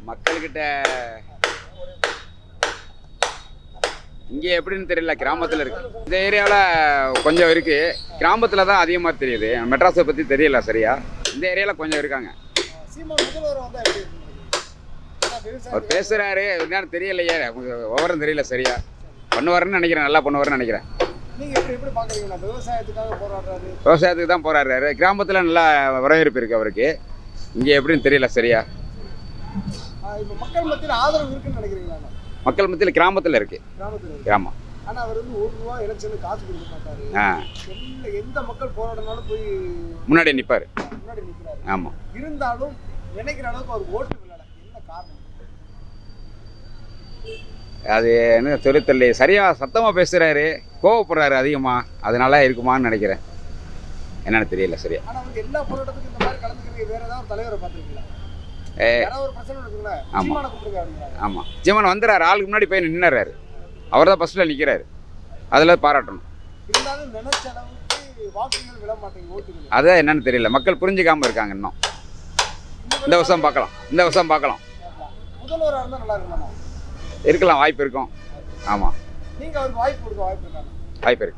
மக்கள்கிட்ட இங்கே எப்படின்னு தெரியல, கிராமத்தில் இருக்கு. இந்த ஏரியாவில் கொஞ்சம் இருக்கு, கிராமத்தில் தான் அதிகமாக தெரியுது. மெட்ராஸை பற்றி தெரியல சரியா. இந்த ஏரியாவில் கொஞ்சம் இருக்காங்க. அவர் பேசுகிறாரு, என்னன்னு தெரியலையே, விவரம் தெரியல சரியா. பண்ணுவாருன்னு நினைக்கிறேன், நல்லா பண்ணுவாருன்னு நினைக்கிறேன். விவசாயத்துக்கு தான் போராடுறாரு. கிராமத்தில் நல்லா வரவேற்பு இருக்கு அவருக்கு. இங்கே எப்படின்னு தெரியல சரியா. மக்கள் மத்தியில் ஆதரவு இருக்குன்னு நினைக்கிறீங்களா? மக்கள் மத்தியில் கிராமத்தில் இருக்கு. கிராமம். ஆனால் அவர் வந்து ₹1 எலெக்ஷனுக்கு காசு கொடுக்க மாட்டாரு. எந்த மக்கள் போராடினாலும் போய் முன்னாடி நிற்பார். முன்னாடி நிற்கிறாரு. ஆமாம். இருந்தாலும் நினைக்கிற அளவுக்கு அவர் ஓட்டு விளையாட என்ன காரணம்? அது என்ன தெரியல சரியாக. சத்தமாக பேசுகிறாரு, கோவப்படுறாரு அதிகமாக, அதனால இருக்குமான்னு நினைக்கிறேன். என்னன்னு தெரியல சரியா. ஆனால் வந்து எல்லா போராட்டத்துக்கும் இந்த மாதிரி கலந்துக்கிறீங்க. வேற ஏதாவது தலைவரை பார்த்துருக்கீங்களா? ஒரு பிரச்சனை இருக்குங்களா? ஆமாம், சீமான் வந்துடுறாரு. ஆளுக்கு முன்னாடி போய் நின்னுறாரு. அவர் தான் ஃபர்ஸ்ட்டில் நிற்கிறாரு. அதில் பாராட்டணும். இருந்தாலும் நினைச்ச அளவுக்கு வாக்குகள் விட மாட்டேங்க, ஓட்டுகள். அதான் என்னன்னு தெரியல, மக்கள் புரிஞ்சுக்காமல் இருக்காங்க இன்னும். இந்த வருஷம் பார்க்கலாம். முதல்வராக இருந்தால் நல்லா இருக்குமா? இருக்கலாம், வாய்ப்பு இருக்கும். ஆமாம், நீங்கள் அவருக்கு வாய்ப்பு கொடுக்க வாய்ப்பு இருக்காங்க. வாய்ப்பு இருக்கு.